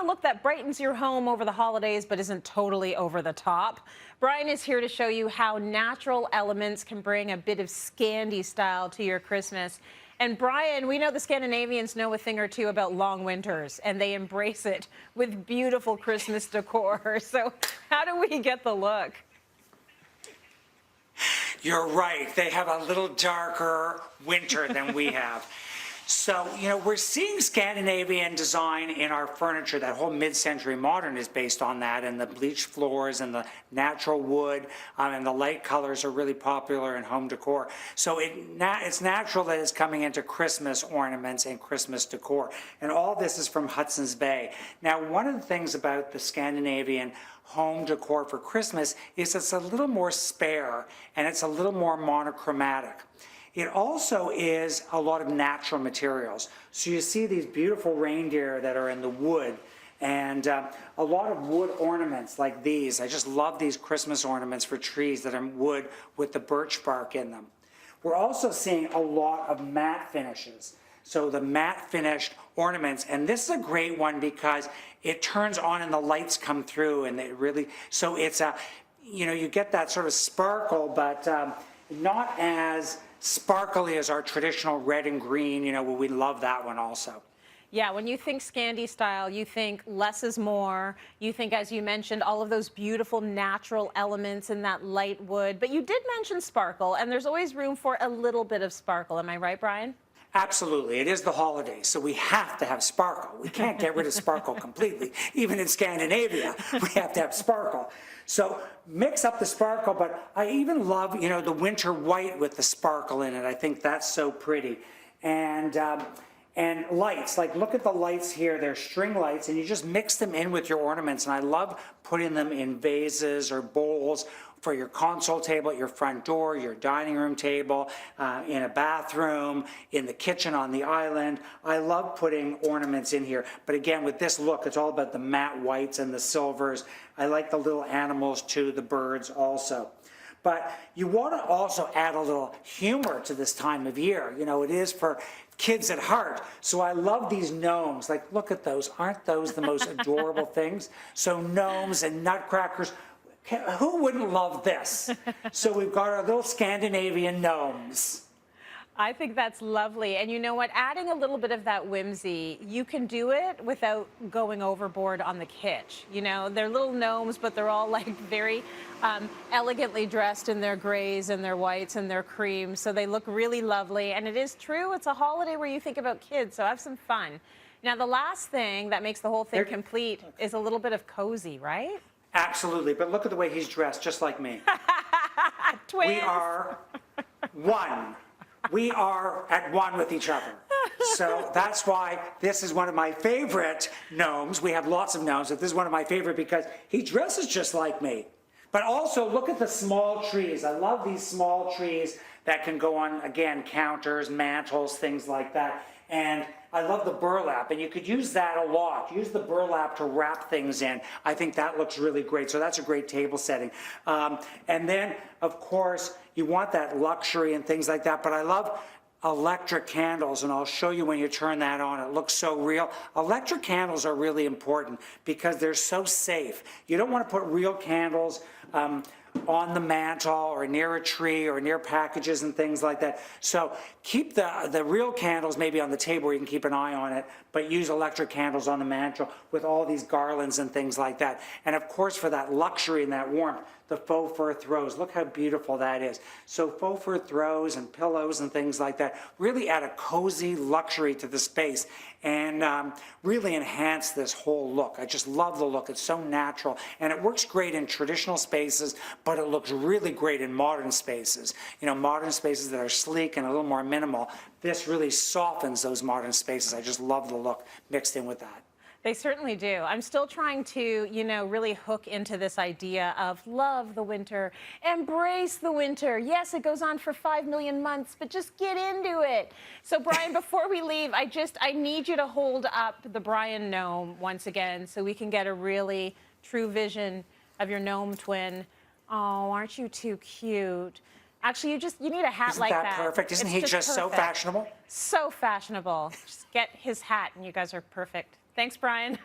look that brightens your home over the holidays but isn't totally over the top. Brian is here to show you how natural elements can bring a bit of Scandi style to your Christmas. And Brian, we know the Scandinavians know a thing or two about long winters, and they embrace it with beautiful Christmas decor. So how do we get the look? You're right. They have a little darker winter than we have. So, we're seeing Scandinavian design in our furniture. That whole mid-century modern is based on that, and the bleached floors and the natural wood and the light colors are really popular in home decor. So it's natural that it's coming into Christmas ornaments and Christmas decor. And all this is from Hudson's Bay. Now, one of the things about the Scandinavian home decor for Christmas is it's a little more spare and it's a little more monochromatic. It also is a lot of natural materials. So you see these beautiful reindeer that are in the wood and a lot of wood ornaments like these. I just love these Christmas ornaments for trees that are wood with the birch bark in them. We're also seeing a lot of matte finishes. So the matte finished ornaments, and this is a great one because it turns on and the lights come through and it really, so it's a, you get that sort of sparkle, but not as sparkly as our traditional red and green, we love that one also. Yeah, when you think Scandi style, you think less is more. You think, as you mentioned, all of those beautiful natural elements in that light wood. But you did mention sparkle, and there's always room for a little bit of sparkle. Am I right, Brian? Absolutely. It is the holidays, so we have to have sparkle. We can't get rid of sparkle completely. Even in Scandinavia, we have to have sparkle. So mix up the sparkle, but I even love, the winter white with the sparkle in it. I think that's so pretty. And lights, like look at the lights here. They're string lights, and you just mix them in with your ornaments. And I love putting them in vases or bowls for your console table at your front door, your dining room table, in a bathroom, in the kitchen on the island. I love putting ornaments in here. But again, with this look, it's all about the matte whites and the silvers. I like the little animals too, the birds also. But you want to also add a little humor to this time of year. It is for kids at heart. So I love these gnomes. Like, look at those. Aren't those the most adorable things? So gnomes and nutcrackers. Who wouldn't love this? So we've got our little Scandinavian gnomes. I think that's lovely. And you know what? Adding a little bit of that whimsy, you can do it without going overboard on the kitsch. They're little gnomes, but they're all like very elegantly dressed in their grays and their whites and their creams. So they look really lovely. And it is true, it's a holiday where you think about kids, so have some fun. Now, the last thing that makes the whole thing complete is a little bit of cozy, right? Absolutely. But look at the way he's dressed, just like me. Twins. We are one. We are at one with each other. So that's why this is one of my favorite gnomes. We have lots of gnomes, but this is one of my favorite because he dresses just like me. But also look at the small trees. I love these small trees that can go on, again, counters, mantles, things like that. And I love the burlap, and you could use that a lot. Use the burlap to wrap things in. I think that looks really great, so that's a great table setting. And then, of course, you want that luxury and things like that, but I love electric candles, and I'll show you when you turn that on. It looks so real. Electric candles are really important because they're so safe. You don't want to put real candles on the mantle or near a tree or near packages and things like that. So keep the real candles maybe on the table where you can keep an eye on it, but use electric candles on the mantle with all these garlands and things like that. And of course, for that luxury and that warmth, the faux fur throws. Look how beautiful that is. So faux fur throws and pillows and things like that really add a cozy luxury to the space and really enhance this whole look. I just love the look. It's so natural, and it works great in traditional spaces, but it looks really great in modern spaces. Modern spaces that are sleek and a little more minimal. This really softens those modern spaces. I just love the look mixed in with that. They certainly do. I'm still trying to, really hook into this idea of love the winter, embrace the winter. Yes, it goes on for 5 million months, but just get into it. So, Brian, before we leave, I need you to hold up the Brian gnome once again so we can get a really true vision of your gnome twin. Oh, aren't you too cute? Actually, you need a hat like that. Isn't that perfect? Isn't he just so fashionable? So fashionable. Just get his hat and you guys are perfect. Thanks, Brian.